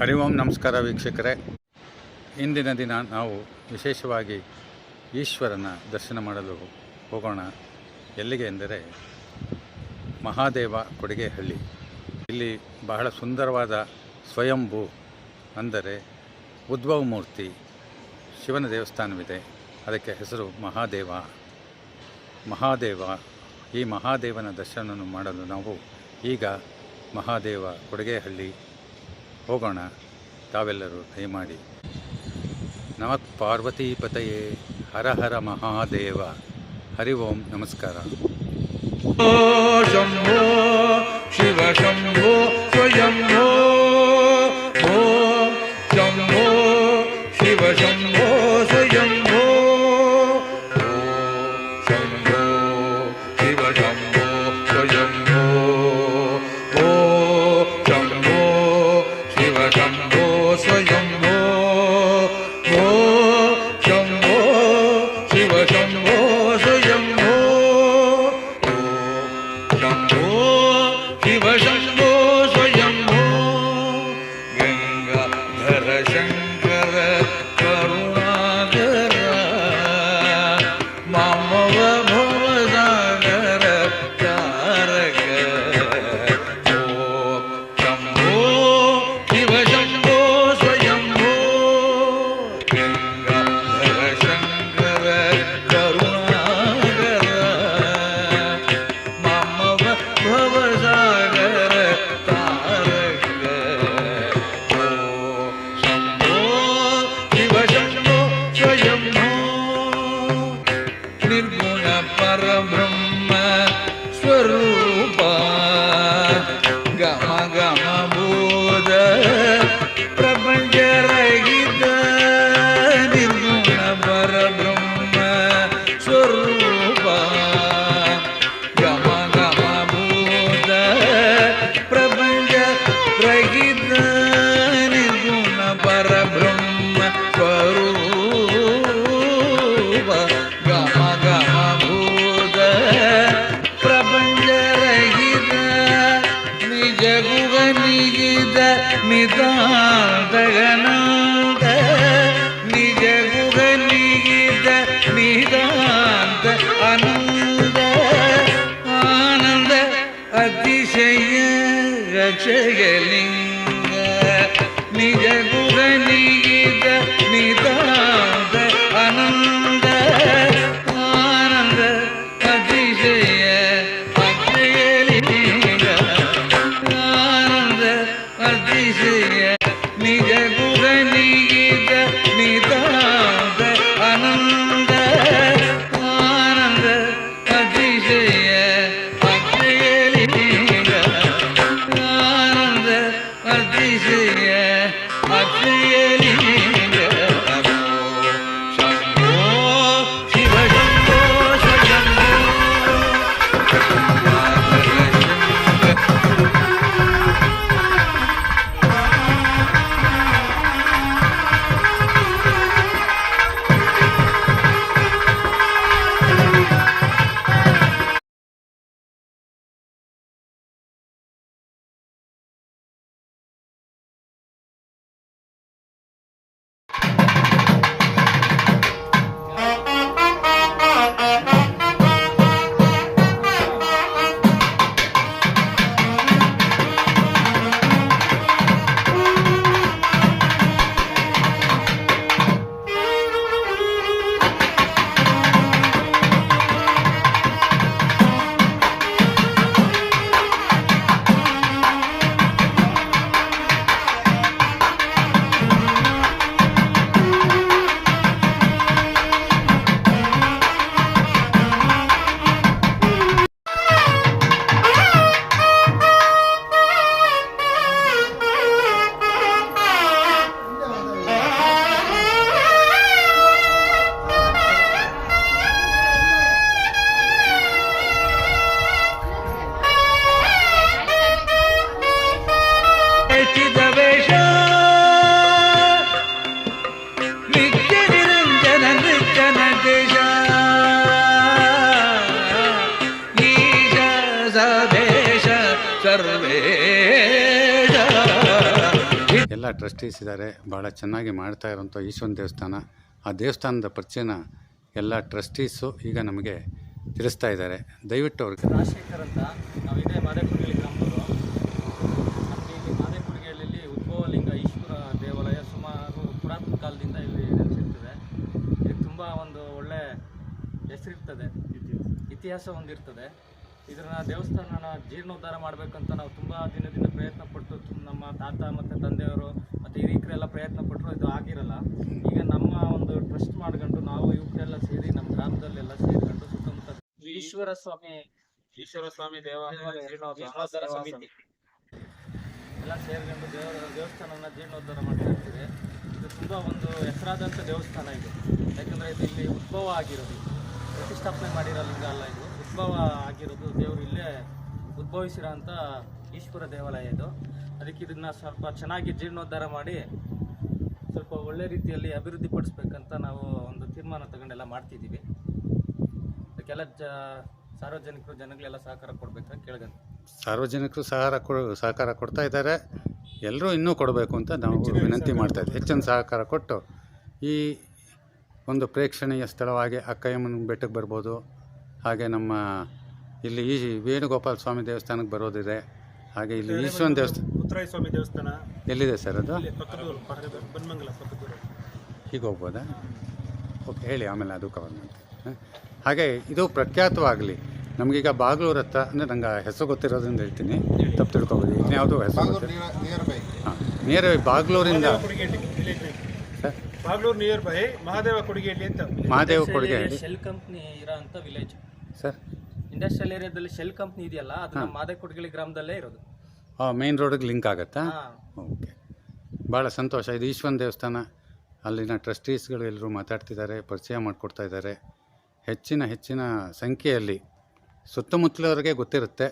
ಹರಿ ಓಂ ನಮಸ್ಕಾರ ವೀಕ್ಷಕರೇ. ಇಂದಿನ ದಿನ ನಾವು ವಿಶೇಷವಾಗಿ ಈಶ್ವರನ ದರ್ಶನ ಮಾಡಲು ಹೋಗೋಣ. ಎಲ್ಲಿಗೆ ಎಂದರೆ ಮಹಾದೇವ ಕೊಡಿಗೆಹಳ್ಳಿ. ಇಲ್ಲಿ ಬಹಳ ಸುಂದರವಾದ ಸ್ವಯಂಭೂ ಅಂದರೆ ಉದ್ಭವ ಮೂರ್ತಿ ಶಿವನ ದೇವಸ್ಥಾನವಿದೆ. ಅದಕ್ಕೆ ಹೆಸರು ಮಹಾದೇವ. ಈ ಮಹಾದೇವನ ದರ್ಶನವನ್ನು ಮಾಡಲು ನಾವು ಈಗ ಮಹಾದೇವ ಕೊಡಿಗೆಹಳ್ಳಿ ಹೋಗೋಣ. ತಾವೆಲ್ಲರೂ ದಯಮಾಡಿ. ನಮಃ ಪಾರ್ವತೀಪತಯೇ ಹರ ಹರ ಮಹಾದೇವ. ಹರಿ ಓಂ ನಮಸ್ಕಾರ. ಶಂಭೋ ಶಿವ ಶಂಭೋ ಸ್ವಯಂಭೋ ಶಂಭೋ ಶಿವ ಶಂಭೋ ಸ್ವಯಂಭೋ ಶಂಭೋ ಶಿವ ಶಂಭೋ ಸ್ವಯಂಭೋ ಶಂಭೋ ಶಿವ ಶಂಭೋ ಸ್ವಯಂಭೋ ಶಂಭೋ ಶಿವ ಶಂಭೋ ಸ್ವಯಂಭೋ ಶಂಭೋ ಶಿವ ಶಂಭೋ ಸ್ವಯಂಭೋ ಗಂಗಾಧರ ಶಂಕರ ಕರುಣಾಧರ ಮಾಮವ ಭವಸಾಗರ ತಾರಕ ಶಂಭೋ ಶಿವ ಶಂಭೋ ಸ್ವಯಂಭೋ ಗಂಗಾಧರ ಶಂಕರ ಕರುಣಾಧರ ಮಾಮವ ಭವಸಾಗರ ತಾರಕ ಶಂಭೋ ಶಿವ ಶಂಭೋ ಸ್ವಯಂಭೋ ನಿರ್ಗುಣ ಪರಬ್ರಹ್ಮ ಸ್ವರೂಪ ಗಮ ಗಮ ಬೋಧ ಪ್ರಪಂಚ ರಹಿತ ನಿರ್ಗುಣ ಪರಬ್ರಹ್ಮ ಸ್ವರೂಪ ಗಮ ಗಮ ಬೋಧ ಪ್ರಪಂಚ ರಹಿತ ನಿರ್ಗುಣ ಪರಬ್ರಹ್ಮ ಸ್ವರೂಪ ಗಮ ಗಮ ಭೂತ ಪ್ರಪಂಚ ರಹಿತ ನಿಜ ಗುಗ ನಿಗಿದ ನಿತಾಂತಗನಾಂತ ನಿಜ ಗುಗ ನಿಗಿದ ನಿತಾಂತ ಆನಂದ ಆನಂದ ಅತಿಶಯ ರಕ್ಷಗಲಿಂಗ ನಿಜ ಗುಗ ನಿಗಿದ ನಿತಾಂತ ಆನಂದ ಆನಂದ ಅತಿಶಯ ಅಕ್ಷಯಲಿಂಗ ಆನಂದ ಅತಿಶಯ ನಿಜ ಗುಗ ನಿಗಿದ ನಿತಾಂತ ಆನಂದ ಆನಂದ ಅತಿಶಯ ಅಕ್ಷಯಲಿಂಗ ಆನಂದ ಅತಿಶಯ ಅಕ್ಷಯಲಿಂಗ ಶಂಭೋ ಶಿವ ಶಂಭೋ ಟ್ರಸ್ಟೀಸ್ ಇದ್ದಾರೆ, ಭಾಳ ಚೆನ್ನಾಗಿ ಮಾಡ್ತಾ ಇರೋಂಥ ಈಶ್ವರನ ದೇವಸ್ಥಾನ. ಆ ದೇವಸ್ಥಾನದ ಪರಿಚಯನ ಎಲ್ಲ ಟ್ರಸ್ಟೀಸು ಈಗ ನಮಗೆ ತಿಳಿಸ್ತಾ ಇದ್ದಾರೆ. ದಯವಿಟ್ಟು ಅವ್ರಿಗೆ. ರಾಜಶೇಖರ್ ಅಂತ, ನಾವು ಇದೇ ಮಾದೇಕುಡಿಗೆ ಗ್ರಾಮದವರು. ನಮಗೆ ಇಲ್ಲಿ ಮಾದೇಕುಡಿಗೆಯಲ್ಲಿ ಉದ್ಭವಲಿಂಗ ಈಶ್ವರ ದೇವಾಲಯ ಸುಮಾರು ಪುರಾತನ ಕಾಲದಿಂದ ಇಲ್ಲಿ ನೆಲೆಸಿರ್ತದೆ. ಇದಕ್ಕೆ ತುಂಬ ಒಂದು ಒಳ್ಳೆ ಹೆಸರಿರ್ತದೆ, ಇತಿಹಾಸ ಹೊಂದಿರ್ತದೆ. ಇದನ್ನು ದೇವಸ್ಥಾನನ ಜೀರ್ಣೋದ್ಧಾರ ಮಾಡಬೇಕಂತ ನಾವು ತುಂಬ ದಿನದಿಂದ ಪ್ರಯತ್ನ ಪಟ್ಟು ನಮ್ಮ ತಾತ ಮತ್ತು ತಂದೆಯವರು ಮತ್ತು ಹಿರಿಯರೆಲ್ಲ ಪ್ರಯತ್ನ ಪಟ್ಟರು, ಇದು ಆಗಿರಲ್ಲ. ಈಗ ನಮ್ಮ ಒಂದು ಟ್ರಸ್ಟ್ ಮಾಡ್ಕೊಂಡು ನಾವು ಇವರೆಲ್ಲ ಸೇರಿ ನಮ್ಮ ಗ್ರಾಮದಲ್ಲೆಲ್ಲ ಸೇರಿಕೊಂಡು ಸುತ್ತಮುತ್ತ ಈಶ್ವರ ಸ್ವಾಮಿ ಜೀರ್ಣೋದ್ಧಾರ ಸಮಿತಿ ಎಲ್ಲ ಸೇರ್ಕೊಂಡು ದೇವಸ್ಥಾನನ ಜೀರ್ಣೋದ್ಧಾರ ಮಾಡ್ತಾ ಇರ್ತೀವಿ. ಇದು ತುಂಬ ಒಂದು ಹೆಸರಾದಂಥ ದೇವಸ್ಥಾನ ಇದು. ಯಾಕಂದರೆ ಇದು ಇಲ್ಲಿ ಉದ್ಭವ ಆಗಿರೋದು, ಪ್ರತಿಷ್ಠಾಪನೆ ಮಾಡಿರೋ ಲಿಂಗ ಅಲ್ಲ, ಇದು ಉದ್ಭವ ಆಗಿರೋದು. ದೇವರು ಇಲ್ಲೇ ಉದ್ಭವಿಸಿರೋ ಅಂಥ ಈಶ್ವರ ದೇವಾಲಯ ಇದು. ಅದಕ್ಕೆ ಇದನ್ನು ಸ್ವಲ್ಪ ಚೆನ್ನಾಗಿ ಜೀರ್ಣೋದ್ಧಾರ ಮಾಡಿ ಸ್ವಲ್ಪ ಒಳ್ಳೆ ರೀತಿಯಲ್ಲಿ ಅಭಿವೃದ್ಧಿ ಪಡಿಸ್ಬೇಕಂತ ನಾವು ಒಂದು ತೀರ್ಮಾನ ತಗೊಂಡೆಲ್ಲ ಮಾಡ್ತಿದ್ದೀವಿ. ಅದಕ್ಕೆಲ್ಲ ಸಾರ್ವಜನಿಕರು ಜನಗಳೆಲ್ಲ ಸಹಕಾರ ಕೊಡಬೇಕಂತ ಕೇಳ್ಕೊಂಡು ಸಾರ್ವಜನಿಕರು ಸಹಕಾರ ಕೊಡ್ತಾ ಇದ್ದಾರೆ. ಎಲ್ಲರೂ ಇನ್ನೂ ಕೊಡಬೇಕು ಅಂತ ನಾವು ವಿನಂತಿ ಮಾಡ್ತಾಯಿದ್ದೀವಿ. ಹೆಚ್ಚಿನ ಸಹಕಾರ ಕೊಟ್ಟು ಈ ಒಂದು ಪ್ರೇಕ್ಷಣೀಯ ಸ್ಥಳವಾಗಿ ಅಕ್ಕಯ್ಯಮ್ಮನ ಬೆಟ್ಟಕ್ಕೆ ಬರ್ಬೋದು. ಹಾಗೆ ನಮ್ಮ ಇಲ್ಲಿ ಈ ವೇಣುಗೋಪಾಲ ಸ್ವಾಮಿ ದೇವಸ್ಥಾನಕ್ಕೆ ಬರೋದಿದೆ. ಹಾಗೆ ಇಲ್ಲಿ ಈಶ್ವರನ ದೇವಸ್ಥಾನ, ಉತ್ತರಾಯ ಸ್ವಾಮಿ ದೇವಸ್ಥಾನ ಎಲ್ಲಿದೆ ಸರ್ ಅದು? ಬನ್ಮಂಗಲ ಪಕ್ಕದೂರು. ಹೀಗೆ ಹೋಗ್ಬೋದಾ? ಓಕೆ, ಹೇಳಿ, ಆಮೇಲೆ ಅದು ಕವರ್ ಮಾಡ್ತೀನಿ. ಹಾಗೆ ಇದು ಪ್ರಖ್ಯಾತವಾಗಲಿ. ನಮಗೀಗ ಬಾಗ್ಲೂರು ಹತ್ರ, ಅಂದರೆ ನಂಗೆ ಹೆಸರು ಗೊತ್ತಿರೋದ್ರಿಂದ ಹೇಳ್ತೀನಿ, ತಪ್ಪು ತಿಳ್ಕೊಬೋದು. ಇನ್ಯಾವುದೋ ಹೆಸರು ಹಾಂ, ನಿಯರ್ ಬೈ ಬಾಗ್ಲೂರಿಂದ sir, Bagalur nearby Mahadeva Kodigehalli ಅಂತ. ಮಹಾದೇವ ಕೊಡಿಗೆಹಳ್ಳಿ ಶೆಲ್ ಕಂಪ್ನಿ ಇರೋ ಅಂಥ ವಿಲೇಜ್ ಸರ್. ಇಂಡಸ್ಟ್ರಿಯಲ್ ಏರಿಯಾದಲ್ಲಿ ಶೆಲ್ ಕಂಪ್ನಿ ಇದೆಯಲ್ಲ, ಅದು ನಮ್ಮ ಮಾದೇಕುಡಿಗೆಳಿ ಗ್ರಾಮದಲ್ಲೇ ಇರೋದು. ಮೇನ್ ರೋಡಿಗೆ ಲಿಂಕ್ ಆಗುತ್ತಾ? ಹಾಂ. ಓಕೆ, ಭಾಳ ಸಂತೋಷ. ಇದು ಈಶ್ವರನ ದೇವಸ್ಥಾನ. ಅಲ್ಲಿನ ಟ್ರಸ್ಟೀಸ್ಗಳು ಎಲ್ಲರೂ ಮಾತಾಡ್ತಿದ್ದಾರೆ, ಪರಿಚಯ ಮಾಡಿಕೊಡ್ತಾ ಇದ್ದಾರೆ. ಹೆಚ್ಚಿನ ಸಂಖ್ಯೆಯಲ್ಲಿ ಸುತ್ತಮುತ್ತಲವ್ರಿಗೆ ಗೊತ್ತಿರುತ್ತೆ.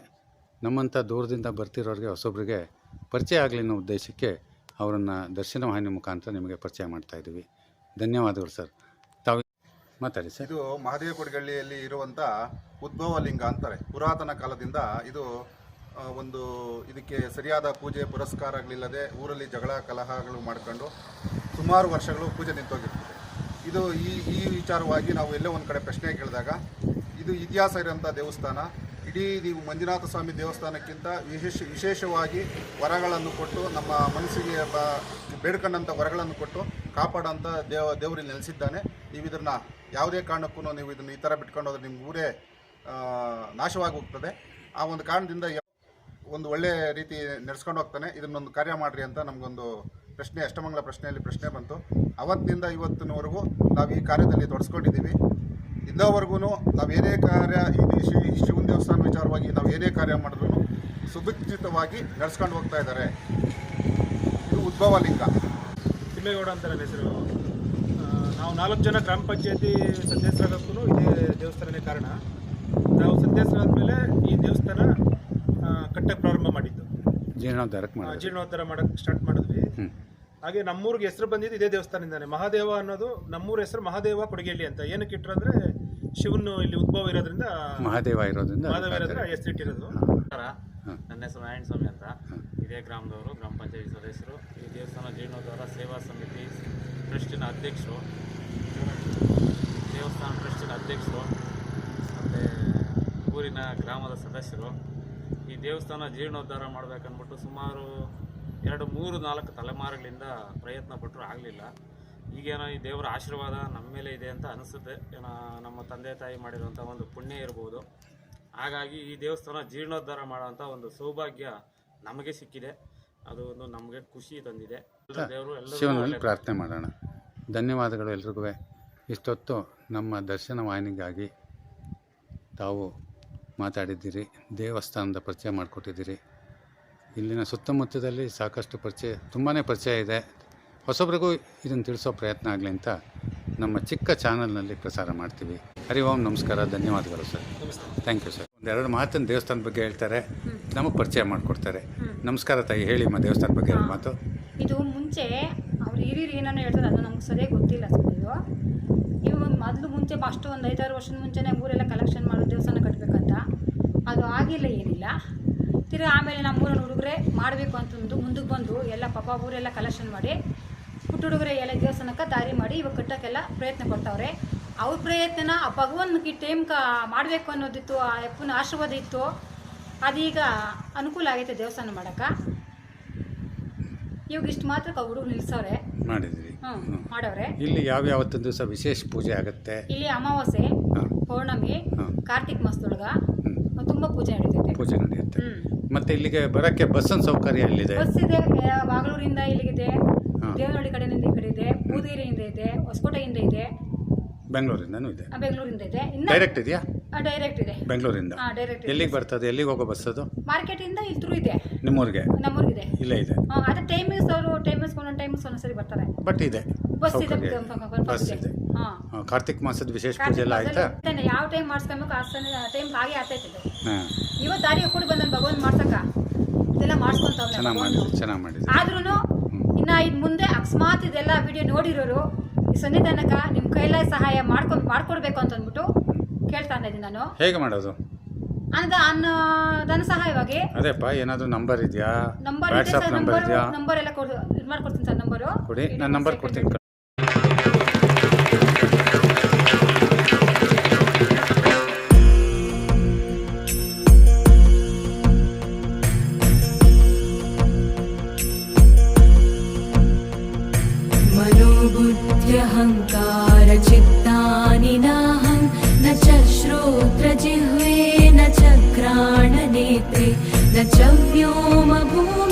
ನಮ್ಮಂಥ ದೂರದಿಂದ ಬರ್ತಿರೋರಿಗೆ ಹೊಸೊಬ್ರಿಗೆ ಪರಿಚಯ ಆಗಲಿ ಅನ್ನೋ ಉದ್ದೇಶಕ್ಕೆ ಅವರನ್ನು ದರ್ಶನ ವಾಹಿನಿ ಮುಖಾಂತರ ನಿಮಗೆ ಪರಿಚಯ ಮಾಡ್ತಾಯಿದ್ದೀವಿ. ಧನ್ಯವಾದಗಳು ಸರ್. ತಾವು ಮಾತಾಡಿ ಸರ್. ಇದು ಮಹಾದೇವ ಕೊಡಿಗಳ್ಳಿಯಲ್ಲಿ ಇರುವಂಥ ಉದ್ಭವ ಲಿಂಗ ಅಂತಾರೆ. ಪುರಾತನ ಕಾಲದಿಂದ ಇದು ಒಂದು ಇದಕ್ಕೆ ಸರಿಯಾದ ಪೂಜೆ ಪುರಸ್ಕಾರಗಳಿಲ್ಲದೆ ಊರಲ್ಲಿ ಜಗಳ ಕಲಹಗಳು ಮಾಡಿಕೊಂಡು ಸುಮಾರು ವರ್ಷಗಳು ಪೂಜೆ ನಿಂತೋಗಿರ್ತದೆ. ಇದು ಈ ವಿಚಾರವಾಗಿ ನಾವು ಎಲ್ಲೋ ಒಂದು ಕಡೆ ಪ್ರಶ್ನೆ ಕೇಳಿದಾಗ ಇದು ಇತಿಹಾಸ ಇರೋಂಥ ದೇವಸ್ಥಾನ. ಇಡೀ ನೀವು ಮಂಜುನಾಥ ಸ್ವಾಮಿ ದೇವಸ್ಥಾನಕ್ಕಿಂತ ವಿಶೇಷವಾಗಿ ವರಗಳನ್ನು ಕೊಟ್ಟು ನಮ್ಮ ಮನಸ್ಸಿಗೆ ಬೇಡ್ಕೊಂಡಂಥ ವರಗಳನ್ನು ಕೊಟ್ಟು ಕಾಪಾಡೋಂಥ ದೇವರಲ್ಲಿ ನೆಲೆಸಿದ್ದಾನೆ. ನೀವು ಇದನ್ನು ಯಾವುದೇ ಕಾರಣಕ್ಕೂ ನೀವು ಇದನ್ನು ಈ ಥರ ಬಿಟ್ಕೊಂಡು ಹೋದ್ರೆ ನಿಮ್ಮ ಊರೇ ನಾಶವಾಗಿ ಹೋಗ್ತದೆ. ಆ ಒಂದು ಕಾರಣದಿಂದ ಒಂದು ಒಳ್ಳೆ ರೀತಿ ನಡೆಸ್ಕೊಂಡು ಹೋಗ್ತಾನೆ. ಇದನ್ನೊಂದು ಕಾರ್ಯ ಮಾಡಿರಿ ಅಂತ ನಮಗೊಂದು ಪ್ರಶ್ನೆ, ಅಷ್ಟಮಂಗಲ ಪ್ರಶ್ನೆಯಲ್ಲಿ ಪ್ರಶ್ನೆ ಬಂತು. ಅವತ್ತಿನಿಂದ ಇವತ್ತಿನವರೆಗೂ ನಾವು ಈ ಕಾರ್ಯದಲ್ಲಿ ತೊಡಸ್ಕೊಂಡಿದ್ದೀವಿ. ಇನ್ನವರೆಗೂ ನಾವು ಏನೇ ಕಾರ್ಯ, ಈ ಶಿವನ ದೇವಸ್ಥಾನ ವಿಚಾರವಾಗಿ ನಾವು ಏನೇ ಕಾರ್ಯ ಮಾಡಿದ್ರು ಸುಭಿಕ್ಷಿತವಾಗಿ ನಡೆಸ್ಕೊಂಡು ಹೋಗ್ತಾ ಇದ್ದಾರೆ. ಇದು ಉದ್ಭವ ಲಿಂಗ. ತಿಮ್ಮೇಗೌಡ ಅಂತ ನನ್ನ ಹೆಸರು. ನಾವು 4 ಜನ ಗ್ರಾಮ ಪಂಚಾಯತಿ ಸದಸ್ಯರಾಗಕ್ಕೂ ಇದೇ ದೇವಸ್ಥಾನನೇ ಕಾರಣ. ನಾವು ಸದಸ್ಯರಾದ ಮೇಲೆ ಈ ದೇವಸ್ಥಾನ ಕಟ್ಟಕ್ಕೆ ಪ್ರಾರಂಭ ಮಾಡಿದ್ದು, ಜೀರ್ಣೋದ್ಧಾರ ಮಾಡೋಕ್ಕೆ ಸ್ಟಾರ್ಟ್ ಮಾಡಿದ್ವಿ. ಹಾಗೆ ನಮ್ಮೂರಿಗೆ ಹೆಸರು ಬಂದಿದ್ದು ಇದೇ ದೇವಸ್ಥಾನದಿಂದಾನೆ. ಮಹಾದೇವ ಅನ್ನೋದು ನಮ್ಮೂರ ಹೆಸರು ಮಹಾದೇವ ಕೊಡಿಗೆಹಳ್ಳಿ ಅಂತ. ಏನಕ್ಕೆ ಇಟ್ಟರು ಅಂದರೆ ಶಿವನು ಇಲ್ಲಿ ಉದ್ಭವ ಇರೋದ್ರಿಂದ ಮಹಾದೇವ ಇರೋದ್ರಿಂದ ಹೆಸರಿಟ್ಟಿರೋದು. ನನ್ನ ಹೆಸರು ನಾರಾಯಣ ಸ್ವಾಮಿ ಅಂತ, ಇದೇ ಗ್ರಾಮದವರು, ಗ್ರಾಮ ಪಂಚಾಯತಿ ಸದಸ್ಯರು. ಈ ದೇವಸ್ಥಾನ ಜೀರ್ಣೋದ್ಧಾರ ಸೇವಾ ಸಮಿತಿ ಟ್ರಸ್ಟಿನ ಅಧ್ಯಕ್ಷರು, ದೇವಸ್ಥಾನ ಟ್ರಸ್ಟಿನ ಅಧ್ಯಕ್ಷರು ಮತ್ತು ಊರಿನ ಗ್ರಾಮದ ಸದಸ್ಯರು. ಈ ದೇವಸ್ಥಾನ ಜೀರ್ಣೋದ್ಧಾರ ಮಾಡಬೇಕನ್ಬಿಟ್ಟು ಸುಮಾರು 2-3-4 ತಲೆಮಾರುಗಳಿಂದ ಪ್ರಯತ್ನ ಪಟ್ಟರು, ಆಗಲಿಲ್ಲ. ಈಗೇನೋ ಈ ದೇವರ ಆಶೀರ್ವಾದ ನಮ್ಮ ಮೇಲೆ ಇದೆ ಅಂತ ಅನಿಸುತ್ತೆ. ಏನೋ ನಮ್ಮ ತಂದೆ ತಾಯಿ ಮಾಡಿರುವಂಥ ಒಂದು ಪುಣ್ಯ ಇರ್ಬೋದು. ಹಾಗಾಗಿ ಈ ದೇವಸ್ಥಾನ ಜೀರ್ಣೋದ್ಧಾರ ಮಾಡೋವಂಥ ಒಂದು ಸೌಭಾಗ್ಯ ನಮಗೆ ಸಿಕ್ಕಿದೆ. ಅದು ಒಂದು ನಮಗೆ ಖುಷಿ ತಂದಿದೆ. ದೇವರು ಶಿವನಲ್ಲಿ ಪ್ರಾರ್ಥನೆ ಮಾಡೋಣ. ಧನ್ಯವಾದಗಳು ಎಲ್ರಿಗೂ. ಇಷ್ಟೊತ್ತು ನಮ್ಮ ದರ್ಶನ ವಾಹಿನಿಗಾಗಿ ತಾವು ಮಾತಾಡಿದ್ದೀರಿ, ದೇವಸ್ಥಾನದ ಪರಿಚಯ ಮಾಡಿಕೊಟ್ಟಿದ್ದೀರಿ. ಇಲ್ಲಿನ ಸುತ್ತಮುತ್ತದಲ್ಲಿ ಸಾಕಷ್ಟು ತುಂಬಾ ಪರಿಚಯ ಇದೆ. ಹೊಸಬ್ರಿಗೂ ಇದನ್ನು ತಿಳಿಸೋ ಪ್ರಯತ್ನ ಆಗಲಿ ಅಂತ ನಮ್ಮ ಚಿಕ್ಕ ಚಾನಲ್ನಲ್ಲಿ ಪ್ರಸಾರ ಮಾಡ್ತೀವಿ. ಹರಿ ಓಂ, ನಮಸ್ಕಾರ, ಧನ್ಯವಾದಗಳು ಸರ್. Thank you sir. ಒಂದೆರಡು ಮಾತಿನ ದೇವಸ್ಥಾನದ ಬಗ್ಗೆ ಹೇಳ್ತಾರೆ, ನಮಗೆ ಪರಿಚಯ ಮಾಡಿಕೊಡ್ತಾರೆ. ನಮಸ್ಕಾರ ತಾಯಿ, ಹೇಳಿ ದೇವಸ್ಥಾನದ ಬಗ್ಗೆ ಎರಡು ಮಾತು. ಇದು ಮುಂಚೆ ಅವ್ರು ಹಿರಿಯರು ಏನೇನೋ ಹೇಳ್ತಾರೆ, ಅದು ನಮ್ಗೆ ಸರಿಯಾಗಿ ಗೊತ್ತಿಲ್ಲ ಸರ್. ಇದು ಒಂದು ಮುಂಚೆ ಅಷ್ಟು ಒಂದು 5-6 ವರ್ಷದ ಮುಂಚೆನೇ ಊರೆಲ್ಲ ಕಲೆಕ್ಷನ್ ಮಾಡೋ ದೇವಸ್ಥಾನ ಕಟ್ಟಬೇಕಂತ. ಅದು ಆಗಿಲ್ಲ, ಏನಿಲ್ಲ. ತಿರ್ಗಿ ಆಮೇಲೆ ನಮ್ಮೂರನ್ನ ಹುಡುಗರೆ ಮಾಡಬೇಕು ಅಂತಂದು ಮುಂದಕ್ಕೆ ಬಂದು ಎಲ್ಲ ಪಾಪ ಊರೆಲ್ಲ ಕಲೆಕ್ಷನ್ ಮಾಡಿ ಪುಟ್ಟ ಹುಡುಗರೆ ಎಲ್ಲ ದೇವಸ್ಥಾನಕ್ಕೆ ದಾರಿ ಮಾಡಿ ಇವಾಗ ಕಟ್ಟೋಕ್ಕೆಲ್ಲ ಪ್ರಯತ್ನ ಪಡ್ತಾವ್ರೆ. ಅವ್ರ ಪ್ರಯತ್ನನ ಆ ಭಗವಂತನಿಗೆ ಟೈಮ್ ಮಾಡಬೇಕು ಅನ್ನೋದಿತ್ತು, ಆ ಅಪ್ಪನ ಆಶೀರ್ವಾದ ಇತ್ತು. ಅದೀಗ ಅನುಕೂಲ ಆಗೈತೆ ದೇವಸ್ಥಾನ ಮಾಡೋಕ್ಕೆ. ಇವಾಗ ಇಷ್ಟು ಮಾತ್ರ ಹುಡುಗ ನಿಲ್ಸವ್ರೆ ಮಾಡಿದಿರಿ. ಮಾಡವ್ರೆ. ಇಲ್ಲಿ ಯಾವ್ಯಾವತ್ತೊಂದು ದಿವಸ ವಿಶೇಷ ಪೂಜೆ ಆಗುತ್ತೆ? ಇಲ್ಲಿ ಅಮಾವಾಸ್ಯೆ, ಪೌರ್ಣಮಿ, ಕಾರ್ತಿಕ್ ಮಾಸದೊಳಗ ತುಂಬ ಪೂಜೆ ನಡೀತೈತೆ. ಪೂಜೆ ನಡೆಯುತ್ತೆ. ಮತ್ತೆ ಇಲ್ಲಿಗೆ ಬರಕ್ಕೆ ಬಸ್ಸಿನ ಸೌಕರ್ಯ ಎಲ್ಲಿದೆ? ಬಸ್ ಇದೆ, ಬಾಗಲೂರಿಂದ ಇಲ್ಲಿಗಿದೆ, ದೇವನಹಳ್ಳಿ ಕಡೆಯಿಂದ ಈ ಕಡೆ ಇದೆ, ಬೂದಿಗೆರೆಯಿಂದ ಇದೆ, ಹೊಸಕೋಟೆಯಿಂದ ಇದೆ, ಬೆಂಗಳೂರಿಂದನೂ ಇದೆ. ಬೆಂಗಳೂರಿಂದ ಇದೆ. ಡೈರೆಕ್ಟ್ ಇದೆಯಾ? ಡೈರೆಕ್ಟ್ ಇದೆ ಬೆಂಗಳೂರಿಂದ. ಡೈರೆಕ್ಟ್. ಎಲ್ಲಿಗೆ ಬರ್ತದೆ? ಎಲ್ಲಿಗೆ ಹೋಗೋ ಬಸ್ ಅದು? ಮಾರ್ಕೆಟ್ ಇಂದ ಇಲ್ತ್ರೂ ಇದೆ. ನಿಮ್ಮೂರಿಗೆ? ನಮ್ಮೂರಿಗಿದೆ. ಇಲ್ಲೇ ಇದೆ. ಅದೇ ಟೈಮಿಂಗ್ಸ್ ಅವರು ಟೈಮಿಂಗ್ಸ್ ಒಂದೊಂದ್ಸರಿ ಬರ್ತಾರೆ. ಬಟ್ ಇದೆ, ಬಸ್ ಇದೆ. ಬಸ್ ಇದೆ. ಕಾರ್ತಿಕ್ ಮಾಸದ ವಿಶೇಷ ಪೂಜೆ ಎಲ್ಲ ಆಯ್ತಾ? ಯಾವ ಟೈಮ್ ಮಾಡಿಸ್ಕೊಬೇಕು ಆ ಟೈಮ್ ಹಾಗೆ ಆಗ್ತೈತೆ. ಹಾಂ, ಇವತ್ತು ದಾರಿ ಕೂಡ ಬಂದ ಭಗವಂತ ಮಾಡ್ಸಕ್ಕ ಇದೆಲ್ಲ ಮಾಡಿಸ್ಕೊಂತಾವ್. ಚೆನ್ನಾಗಿ ಮಾಡಿದ್ರಿ. ಆದ್ರೂ ಇನ್ನ ಇದು ಮುಂದೆ ಅಕಸ್ಮಾತ್ ಇದೆಲ್ಲ ವಿಡಿಯೋ ನೋಡಿರೋರು ಈ ಸನ್ನಿಧಾನಕ್ಕ ನಿಮ್ಮ ಕೈಲಾಯ ಸಹಾಯ ಮಾಡ್ಕೊಡ್ಬೇಕು ಅಂತ ಅಂದ್ಬಿಟ್ಟು ಕೇಳ್ತಾ ಇದ್ದೀನಿ ನಾನು. ಹೇಗೆ ಮಾಡೋದು? ಧನ ಸಹಾಯವಾಗಿ ಅದೇಪ್ಪ, ಏನಾದರೂ ನಂಬರ್ ಇದೆಯಾ? ನಂಬರ್ ವಾಟ್ಸಪ್ ನಂಬರ್ ಇದೆಯಾ? ನಂಬರ್ ಎಲ್ಲ ಇದು ಮಾಡ್ಕೊಡ್ತೀನಿ ಸರ್. ನಂಬರು ಕೊಡಿ, ನಾನು ನಂಬರ್ ಕೊಡ್ತೀನಿ. मनोबुद्ध्यहङ्कार चित्तानि नाहं न च श्रोत्रजिह्वे न च घ्राणनेत्रे न च व्योमभूमि